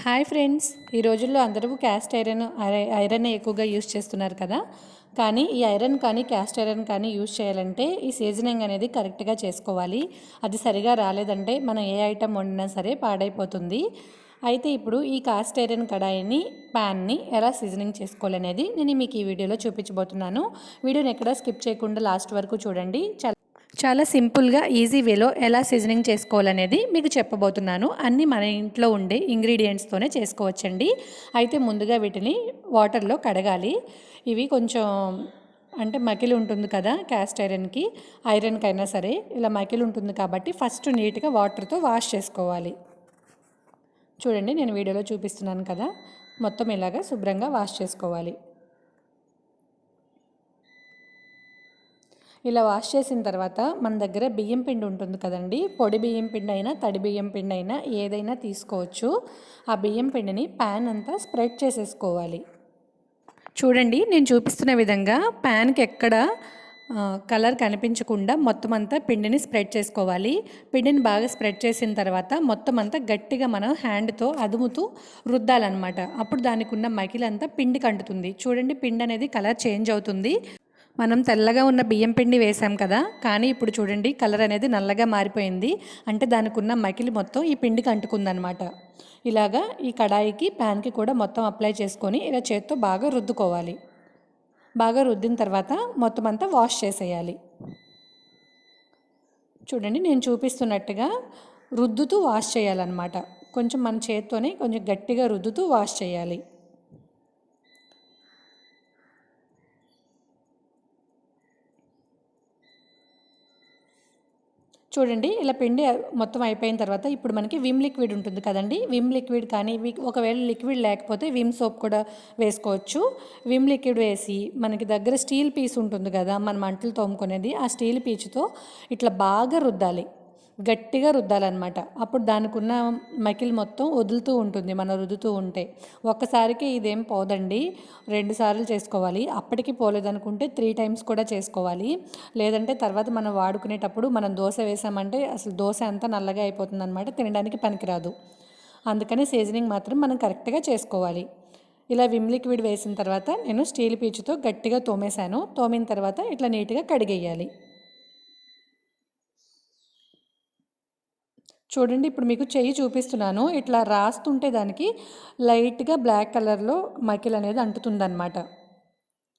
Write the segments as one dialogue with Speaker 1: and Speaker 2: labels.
Speaker 1: Hi friends, ఈ రోజుల్లో అందరూ క్యాస్ట్ ఐరన్ ఎక్కువగా యూస్ చేస్తున్నారు కదా. కానీ ఈ ఐరన్ కానీ క్యాస్ట్ ఐరన్ కానీ యూస్ చేయాలంటే ఈ సీజనింగ్ అనేది కరెక్ట్గా చేసుకోవాలి. అది సరిగా రాలేదంటే మనం ఏ ఐటెం వండినా సరే పాడైపోతుంది. అయితే ఇప్పుడు ఈ కాస్ట్ ఐరన్ కడాయిని ప్యాన్ని ఎలా సీజనింగ్ చేసుకోవాలనేది నేను మీకు ఈ వీడియోలో చూపించబోతున్నాను. వీడియోని ఎక్కడా స్కిప్ చేయకుండా లాస్ట్ వరకు చూడండి. చాలా సింపుల్గా ఈజీ వేలో ఎలా సీజనింగ్ చేసుకోవాలనేది మీకు చెప్పబోతున్నాను. అన్నీ మన ఇంట్లో ఉండే ఇంగ్రీడియంట్స్తోనే చేసుకోవచ్చండి. అయితే ముందుగా వీటిని వాటర్లో కడగాలి. ఇవి కొంచెం అంటే మకిలి ఉంటుంది కదా, క్యాస్ట్ ఐరన్కైనా సరే ఇలా మకిలి ఉంటుంది కాబట్టి ఫస్ట్ నీట్గా వాటర్తో వాష్ చేసుకోవాలి. చూడండి, నేను వీడియోలో చూపిస్తున్నాను కదా, మొత్తం ఇలాగా శుభ్రంగా వాష్ చేసుకోవాలి. ఇలా వాష్ చేసిన తర్వాత మన దగ్గర బియ్యం పిండి ఉంటుంది కదండి, పొడి బియ్యం పిండి అయినా తడి బియ్యం పిండి అయినా ఏదైనా తీసుకోవచ్చు. ఆ బియ్యం పిండిని ప్యాన్ అంతా స్ప్రెడ్ చేసేసుకోవాలి. చూడండి, నేను చూపిస్తున్న విధంగా ప్యాన్కి ఎక్కడ కలర్ కనిపించకుండా మొత్తం అంతా పిండిని స్ప్రెడ్ చేసుకోవాలి. పిండిని బాగా స్ప్రెడ్ చేసిన తర్వాత మొత్తం అంతా గట్టిగా మనం హ్యాండ్తో అదుముతూ రుద్దాలన్నమాట. అప్పుడు దానికి ఉన్న మకిలంతా పిండికి అంటుతుంది. చూడండి, పిండి అనేది కలర్ చేంజ్ అవుతుంది. మనం తెల్లగా ఉన్న బియ్యం పిండి వేసాం కదా, కానీ ఇప్పుడు చూడండి కలర్ అనేది నల్లగా మారిపోయింది. అంటే దానికి ఉన్న మకిలి మొత్తం ఈ పిండికి అంటుకుందనమాట. ఇలాగా ఈ కడాయికి ప్యాన్కి కూడా మొత్తం అప్లై చేసుకొని ఇలా చేత్తో బాగా రుద్దుకోవాలి. బాగా రుద్దిన తర్వాత మొత్తం అంతా వాష్ చేసేయాలి. చూడండి, నేను చూపిస్తున్నట్టుగా రుద్దుతూ వాష్ చేయాలన్నమాట. కొంచెం మన చేత్తోనే కొంచెం గట్టిగా రుద్దుతూ వాష్ చేయాలి. చూడండి, ఇలా పిండి మొత్తం అయిపోయిన తర్వాత ఇప్పుడు మనకి విమ్ లిక్విడ్ ఉంటుంది కదండి. విమ్ లిక్విడ్ కానీ ఒకవేళ లిక్విడ్ లేకపోతే విమ్ సోప్ కూడా వేసుకోవచ్చు. విమ్ లిక్విడ్ వేసి మనకి దగ్గర స్టీల్ పీస్ ఉంటుంది కదా, మనం మంటలు తోముకునేది, ఆ స్టీల్ పీచుతో ఇట్లా బాగా రుద్దాలి, గట్టిగా రుద్దాలన్నమాట. అప్పుడు దానికి ఉన్న మకిలి మొత్తం వదులుతూ ఉంటుంది మనం రుద్దుతూ ఉంటే. ఒక్కసారికి ఇదేం పోదండి, 2 సార్లు చేసుకోవాలి. అప్పటికి పోలేదనుకుంటే 3 టైమ్స్ కూడా చేసుకోవాలి. లేదంటే తర్వాత మనం వాడుకునేటప్పుడు మనం దోశ వేసామంటే అసలు దోశ అంతా నల్లగా అయిపోతుంది అనమాట, తినడానికి పనికిరాదు. అందుకని సీజనింగ్ మాత్రం మనం కరెక్ట్గా చేసుకోవాలి. ఇలా విమ్ లిక్విడ్ వేసిన తర్వాత నేను స్టీల్ పీచుతో గట్టిగా తోమేశాను. తోమిన తర్వాత ఇట్లా నీట్గా కడిగేయాలి. చూడండి, ఇప్పుడు మీకు చెయ్యి చూపిస్తున్నాను. ఇట్లా రాస్తుంటే దానికి లైట్గా బ్లాక్ కలర్లో మకిల్ అనేది అంటుతుందన్నమాట.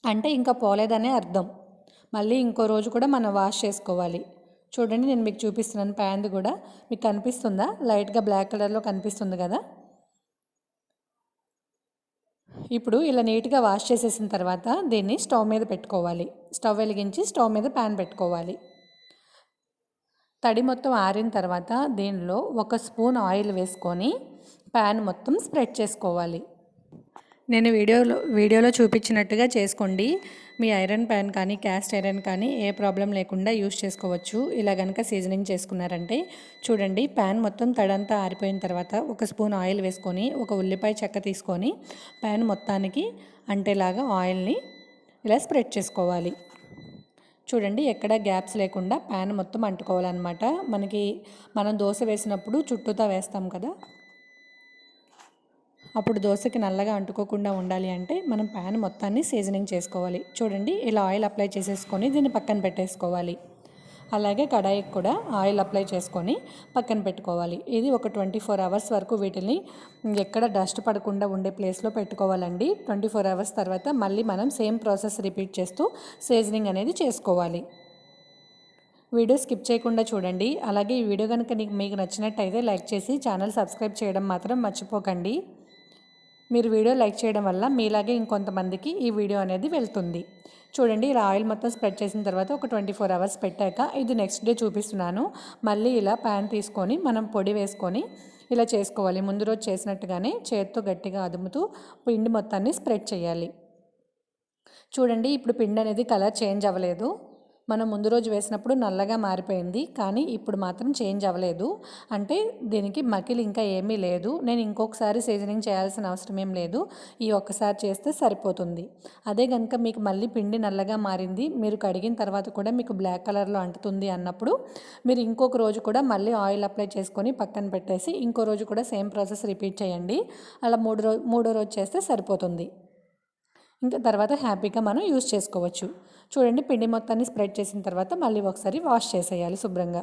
Speaker 1: అంటే ఇంకా పోలేదనే అర్థం. మళ్ళీ ఇంకో రోజు కూడా మనం వాష్ చేసుకోవాలి. చూడండి, నేను మీకు చూపిస్తున్నాను. ప్యాన్ది కూడా మీకు కనిపిస్తుందా? లైట్గా బ్లాక్ కలర్లో కనిపిస్తుంది కదా. ఇప్పుడు ఇలా నీట్గా వాష్ చేసేసిన తర్వాత దీన్ని స్టవ్ మీద పెట్టుకోవాలి. స్టవ్ వెలిగించి స్టవ్ మీద ప్యాన్ పెట్టుకోవాలి. తడి మొత్తం ఆరిన తర్వాత దీనిలో 1 స్పూన్ ఆయిల్ వేసుకొని ప్యాన్ మొత్తం స్ప్రెడ్ చేసుకోవాలి. నేను వీడియోలో చూపించినట్టుగా చేసుకోండి. మీ ఐరన్ ప్యాన్ కానీ క్యాస్ట్ ఐరన్ కానీ ఏ ప్రాబ్లం లేకుండా యూస్ చేసుకోవచ్చు. ఇలా కనుక సీజనింగ్ చేసుకున్నారంటే. చూడండి, ప్యాన్ మొత్తం తడంతా ఆరిపోయిన తర్వాత 1 స్పూన్ ఆయిల్ వేసుకొని ఒక ఉల్లిపాయ చెక్క తీసుకొని ప్యాన్ మొత్తానికి అంటేలాగా ఆయిల్ని ఇలా స్ప్రెడ్ చేసుకోవాలి. చూడండి, ఎక్కడ గ్యాప్స్ లేకుండా ప్యాన్ మొత్తం అంటుకోవాలన్నమాట. మనం దోశ వేసినప్పుడు చుట్టూతా వేస్తాం కదా, అప్పుడు దోశకి నల్లగా అంటుకోకుండా ఉండాలి అంటే మనం ప్యాన్ మొత్తాన్ని సీజనింగ్ చేసుకోవాలి. చూడండి, ఇలా ఆయిల్ అప్లై చేసేసుకొని దీన్ని పక్కన పెట్టేసుకోవాలి. అలాగే కడాయికి కూడా ఆయిల్ అప్లై చేసుకొని పక్కన పెట్టుకోవాలి. ఇది ఒక 24 అవర్స్ వరకు వీటిని ఎక్కడ డస్ట్ పడకుండా ఉండే ప్లేస్లో పెట్టుకోవాలండి. 24 అవర్స్ తర్వాత మళ్ళీ మనం సేమ్ ప్రాసెస్ రిపీట్ చేస్తూ సీజనింగ్ అనేది చేసుకోవాలి. వీడియో స్కిప్ చేయకుండా చూడండి. అలాగే ఈ వీడియో కనుక మీకు నచ్చినట్టయితే లైక్ చేసి ఛానల్ సబ్స్క్రైబ్ చేయడం మాత్రం మర్చిపోకండి. మీరు వీడియో లైక్ చేయడం వల్ల మీలాగే ఇంకొంతమందికి ఈ వీడియో అనేది వెళ్తుంది. చూడండి, ఇలా ఆయిల్ మొత్తం స్ప్రెడ్ చేసిన తర్వాత ఒక 24 అవర్స్ పెట్టాక ఇది నెక్స్ట్ డే చూపిస్తున్నాను. మళ్ళీ ఇలా ప్యాన్ తీసుకొని మనం పొడి వేసుకొని ఇలా చేసుకోవాలి. ముందు రోజు చేసినట్టుగానే చేత్తో గట్టిగా అదుముతూ పిండి మొత్తాన్ని స్ప్రెడ్ చేయాలి. చూడండి, ఇప్పుడు పిండి అనేది కలర్ చేంజ్ అవ్వలేదు. మనం ముందు రోజు వేసినప్పుడు నల్లగా మారిపోయింది, కానీ ఇప్పుడు మాత్రం చేంజ్ అవ్వలేదు. అంటే దీనికి మకిలి ఇంకా ఏమీ లేదు. నేను ఇంకొకసారి సీజనింగ్ చేయాల్సిన అవసరం ఏం లేదు. ఈ ఒక్కసారి చేస్తే సరిపోతుంది. అదే కనుక మీకు మళ్ళీ పిండి నల్లగా మారింది, మీరు కడిగిన తర్వాత కూడా మీకు బ్లాక్ కలర్లో అంటుతుంది అన్నప్పుడు మీరు ఇంకొక రోజు కూడా మళ్ళీ ఆయిల్ అప్లై చేసుకొని పక్కన పెట్టేసి ఇంకో రోజు కూడా సేమ్ ప్రాసెస్ రిపీట్ చేయండి. అలా మూడో రోజు చేస్తే సరిపోతుంది. ఇంకా తర్వాత హ్యాపీగా మనం యూస్ చేసుకోవచ్చు. చూడండి, పిండి మొత్తాన్ని స్ప్రెడ్ చేసిన తర్వాత మళ్ళీ ఒకసారి వాష్ చేసేయాలి శుభ్రంగా.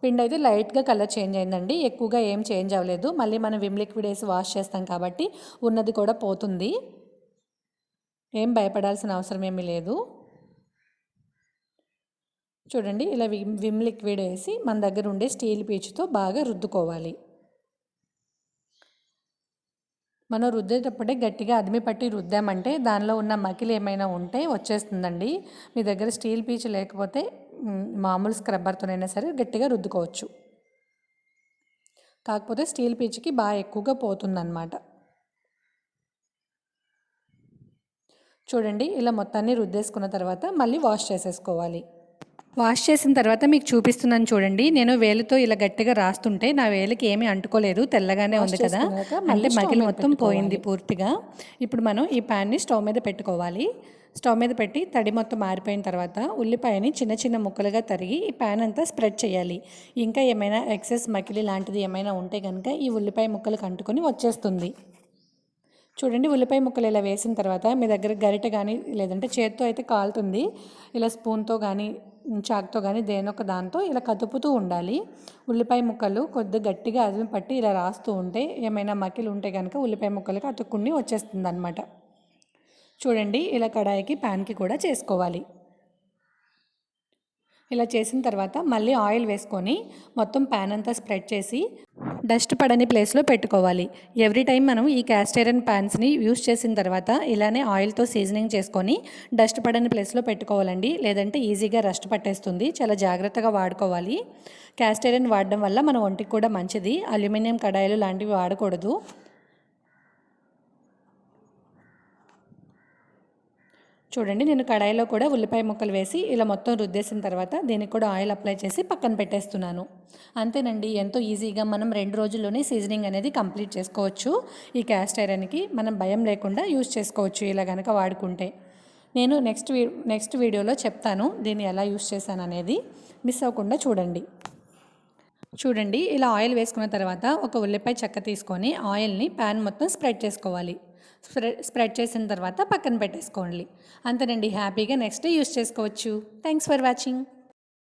Speaker 1: పిండి అయితే లైట్గా కలర్ చేంజ్ అయిందండి, ఎక్కువగా ఏం చేంజ్ అవ్వలేదు. మళ్ళీ మనం విమ్ లిక్విడ్ వేసి వాష్ చేస్తాం కాబట్టి ఉన్నది కూడా పోతుంది. ఏం భయపడాల్సిన అవసరం ఏమీ లేదు. చూడండి, ఇలా విమ్ లిక్విడ్ వేసి మన దగ్గర ఉండే స్టీల్ పీచుతో బాగా రుద్దుకోవాలి. మనం రుద్దేటప్పుడే గట్టిగా అదిమి పట్టి రుద్దామంటే దానిలో ఉన్న మకిలి ఏమైనా ఉంటే వచ్చేస్తుందండి. మీ దగ్గర స్టీల్ పీచు లేకపోతే మామూలు స్క్రబ్బర్తోనైనా సరే గట్టిగా రుద్దుకోవచ్చు. కాకపోతే స్టీల్ పీచుకి బాగా ఎక్కువగా పోతుందన్నమాట. చూడండి, ఇలా మొత్తాన్ని రుద్దేసుకున్న తర్వాత మళ్ళీ వాష్ చేసేసుకోవాలి. వాష్ చేసిన తర్వాత మీకు చూపిస్తున్నాను చూడండి. నేను వేలుతో ఇలా గట్టిగా రాస్తుంటే నా వేలికి ఏమీ అంటుకోలేదు, తెల్లగానే ఉంది కదా, అంటే మకిలి మొత్తం పోయింది పూర్తిగా. ఇప్పుడు మనం ఈ ప్యాన్ని స్టవ్ మీద పెట్టుకోవాలి. స్టవ్ మీద పెట్టి తడి మొత్తం ఆరిపోయిన తర్వాత ఉల్లిపాయని చిన్న చిన్న ముక్కలుగా తరిగి ఈ ప్యాన్ అంతా స్ప్రెడ్ చేయాలి. ఇంకా ఏమైనా ఎక్సెస్ మకిలి లాంటిది ఏమైనా ఉంటే కనుక ఈ ఉల్లిపాయ ముక్కలకు అంటుకొని వచ్చేస్తుంది. చూడండి, ఉల్లిపాయ ముక్కలు ఇలా వేసిన తర్వాత మీ దగ్గర గరిటె కానీ లేదంటే చేత్తో అయితే కాలుతుంది, ఇలా స్పూన్తో కానీ చాక్తో కానీ దేనొక దాంతో ఇలా కదుపుతూ ఉండాలి. ఉల్లిపాయ ముక్కలు కొద్దిగా గట్టిగా అదిమి పట్టి ఇలా రాస్తూ ఉంటే ఏమైనా మకిలు ఉంటే కనుక ఉల్లిపాయ ముక్కలకి అతుక్కుని వచ్చేస్తుంది అన్నమాట. చూడండి, ఇలా కడాయికి ప్యాన్కి కూడా చేసుకోవాలి. ఇలా చేసిన తర్వాత మళ్ళీ ఆయిల్ వేసుకొని మొత్తం ప్యాన్ అంతా స్ప్రెడ్ చేసి డస్ట్ పడని ప్లేస్లో పెట్టుకోవాలి. ఎవ్రీ టైం మనం ఈ క్యాస్ట్ ఐరన్ ప్యాన్స్ని యూస్ చేసిన తర్వాత ఇలానే ఆయిల్తో సీజనింగ్ చేసుకొని డస్ట్ పడని ప్లేస్లో పెట్టుకోవాలండి, లేదంటే ఈజీగా రస్ట్ పట్టేస్తుంది. చాలా జాగ్రత్తగా వాడుకోవాలి. క్యాస్ట్ ఐరన్ వాడడం వల్ల మన ఒంటికి కూడా మంచిది. అల్యూమినియం కడాయిలు లాంటివి వాడకూడదు. చూడండి, నేను కడాయిలో కూడా ఉల్లిపాయ ముక్కలు వేసి ఇలా మొత్తం రుద్దేసిన తర్వాత దీనికి కూడా ఆయిల్ అప్లై చేసి పక్కన పెట్టేస్తున్నాను. అంతేనండి, ఎంతో ఈజీగా మనం 2 రోజుల్లోనే సీజనింగ్ అనేది కంప్లీట్ చేసుకోవచ్చు. ఈ క్యాస్ట్ ఐరన్కి మనం భయం లేకుండా యూజ్ చేసుకోవచ్చు ఇలా కనుక వాడుకుంటే. నేను నెక్స్ట్ వీడియోలో చెప్తాను దీన్ని ఎలా యూజ్ చేశాను అనేది, మిస్ అవ్వకుండా చూడండి. చూడండి, ఇలా ఆయిల్ వేసుకున్న తర్వాత ఒక ఉల్లిపాయ చెక్క తీసుకొని ఆయిల్ని ప్యాన్ మొత్తం స్ప్రెడ్ చేసుకోవాలి. స్ప్రెడ్ చేసిన తర్వాత పక్కన పెట్టేసుకోండి. అంతేనండి, హ్యాపీగా నెక్స్ట్ డే యూస్ చేసుకోవచ్చు. Thanks for watching.